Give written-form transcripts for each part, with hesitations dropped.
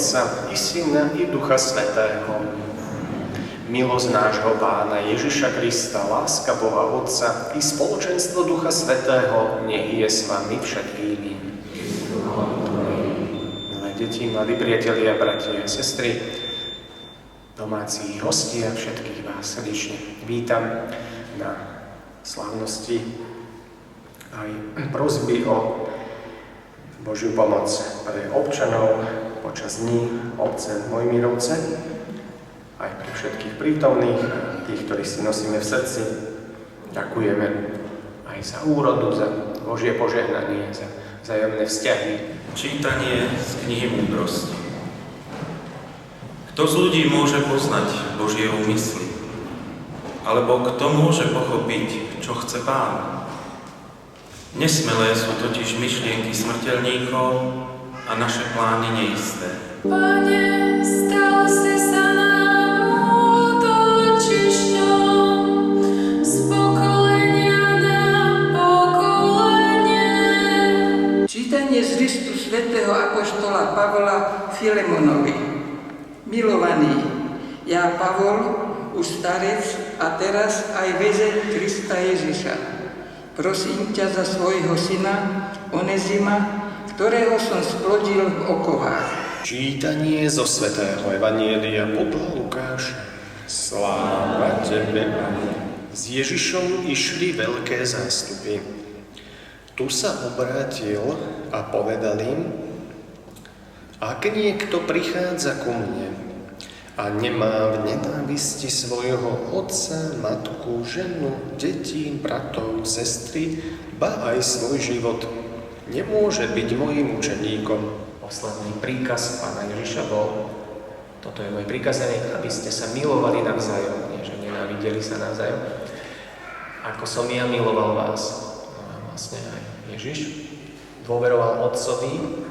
Otca, i Syna, i Ducha Svätého. Milosť nášho Pána Ježiša Krista, láska Boha Otca i spoločenstvo Ducha Svätého nech je s vami všetkými. Milé deti, mladí priatelia, bratia a sestry, domáci hostia, všetkých vás srdečne vítam na slávnosti aj prosby o Božiu pomoc pre občanov počas dní obce Mojmírovce, aj pre všetkých prítomných, tých, ktorí si nosíme v srdci. Ďakujeme aj za úrodu, za Božie požehnanie, za vzájomné vzťahy. Čítanie z knihy Múdrosti. Kto z ľudí môže poznať Božie úmysly? Alebo kto môže pochopiť, čo chce Pán? Nesmelé sú totiž myšlienky smrteľníkov a naše plány neisté. Pane, stal si sa nám útočišťom z pokolenia na pokolenie. Čítanie z listu svätého apoštola Pavla Filemonovi. Milovaný, ja Pavol, už starec a teraz aj väzeň Krista Ježiša. Prosím ťa za svojho syna Onezima, ktorého som splodil v okovách. Čítanie zo svätého Evanjelia podľa Lukáša. Sláva Tebe, Pane. S Ježišom išli veľké zástupy. Tu sa obrátil a povedal im: Ak niekto prichádza ku mne a nemá v nenávisti svojho otca, matku, ženu, detí, bratov, sestry, ba aj svoj život, nemôže byť mojím učeníkom. Posledný príkaz Pána Ježiša bol: toto je môj prikazanie, aby ste sa milovali navzájom, nie že nenávideli sa navzájom. Ako som ja miloval vás. No a vlastne aj Ježiš dôveroval Otcovi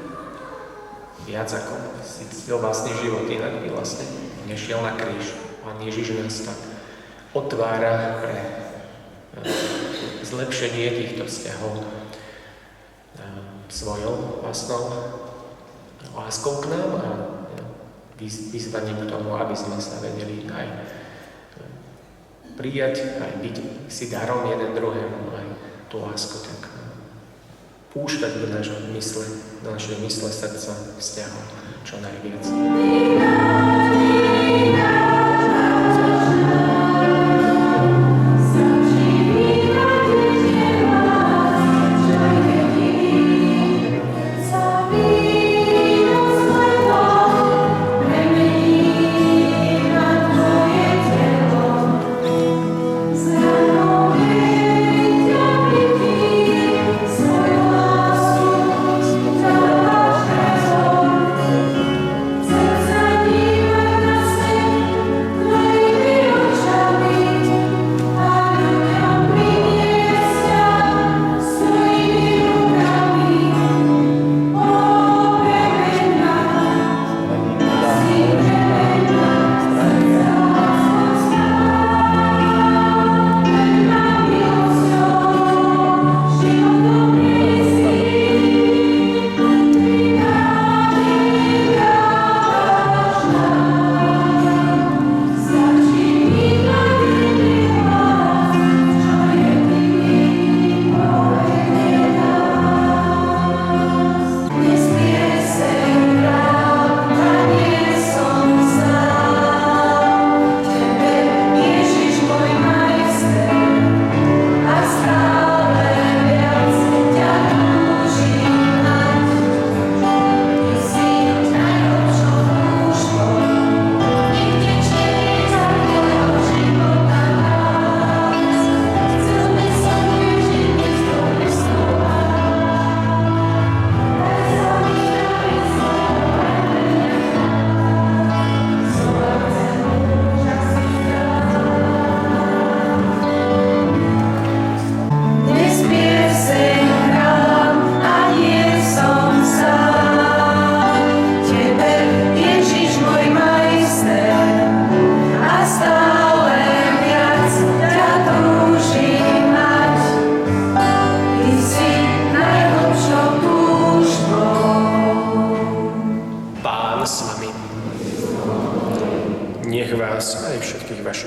viac ako si ctil vlastný život, inak by vlastne nešiel na kríž. Pán Ježiš nás tak otvára pre zlepšenie týchto vzťahov svojou vlastnou láskou k nám a vyzvaním k tomu, aby sme sa vedeli aj prijať, aj byť si darom jeden druhému, aj tú lásku tak púšťať do našej mysle, srdca, vzťahov čo najviac. Serca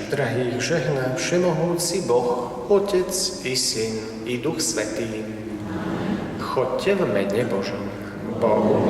drahých žehná všemohúci Boh, Otec i Syn i Duch Svätý. Choďte v mene Božom. Bohu.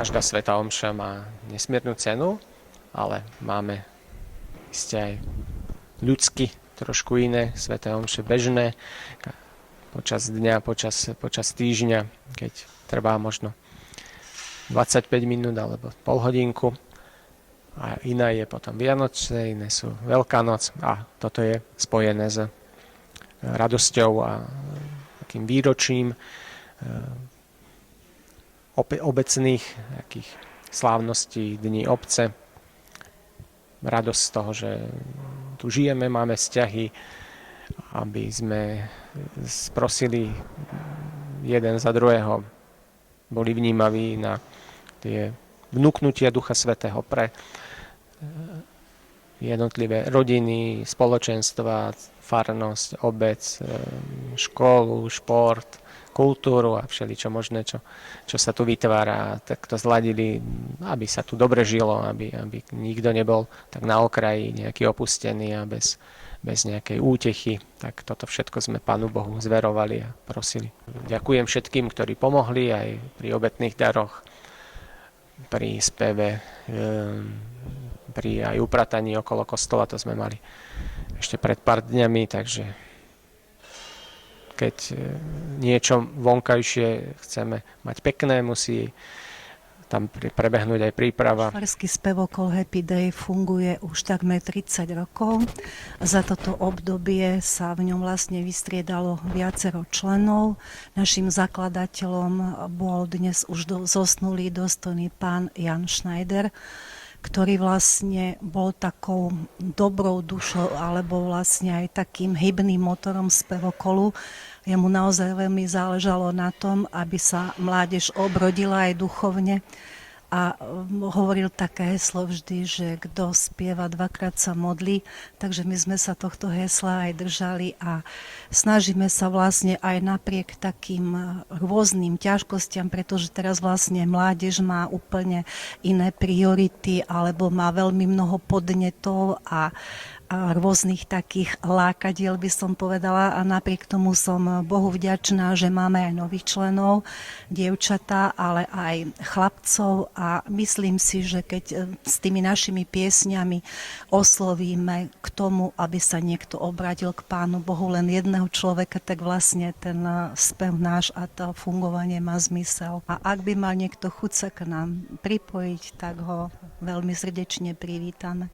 Každá svätá omša má nesmiernu cenu, ale máme iste aj ľudsky trošku iné sväté omše bežné počas dňa, počas týždňa, keď trvá možno 25 minút alebo pol hodinku. A iná je potom Vianoce, iné sú Veľká noc a toto je spojené s radosťou a takým výročím obecných takých slávností Dní obce. Radosť z toho, že tu žijeme, máme vzťahy, aby sme prosili jeden za druhého, boli vnímaví na tie vnúknutia Ducha Svätého pre jednotlivé rodiny, spoločenstva, farnosť, obec, školu, šport, kultúru a všeličo možné, čo sa tu vytvára, tak to zladili, aby sa tu dobre žilo, aby nikto nebol tak na okraji, nejaký opustený a bez nejakej útechy. Tak toto všetko sme Pánu Bohu zverovali a prosili. Ďakujem všetkým, ktorí pomohli aj pri obetných daroch, pri speve, pri aj uprataní okolo kostola, to sme mali ešte pred pár dňami, takže keď niečo vonkajšie chceme mať pekné, musí tam prebehnúť aj príprava. Farský spevokol Happy Day funguje už takmer 30 rokov. Za toto obdobie sa v ňom vlastne vystriedalo viacero členov. Naším zakladateľom bol dnes už zosnulý dostojný pán Jan Schneider, ktorý vlastne bol takou dobrou dušou alebo vlastne aj takým hybným motorom spevokolu. Jemu naozaj veľmi záležalo na tom, aby sa mládež obrodila aj duchovne a hovoril také heslo vždy, že kto spieva dvakrát sa modlí, takže my sme sa tohto hesla aj držali a snažíme sa vlastne aj napriek takým rôznym ťažkostiam, pretože teraz vlastne mládež má úplne iné priority alebo má veľmi mnoho podnetov a rôznych takých lákadiel by som povedala a napriek tomu som Bohu vďačná, že máme aj nových členov, dievčatá, ale aj chlapcov a myslím si, že keď s tými našimi piesňami oslovíme k tomu, aby sa niekto obrátil k Pánu Bohu len jedného človeka, tak vlastne ten spev náš a to fungovanie má zmysel. A ak by mal niekto chuť sa k nám pripojiť, tak ho veľmi srdečne privítame.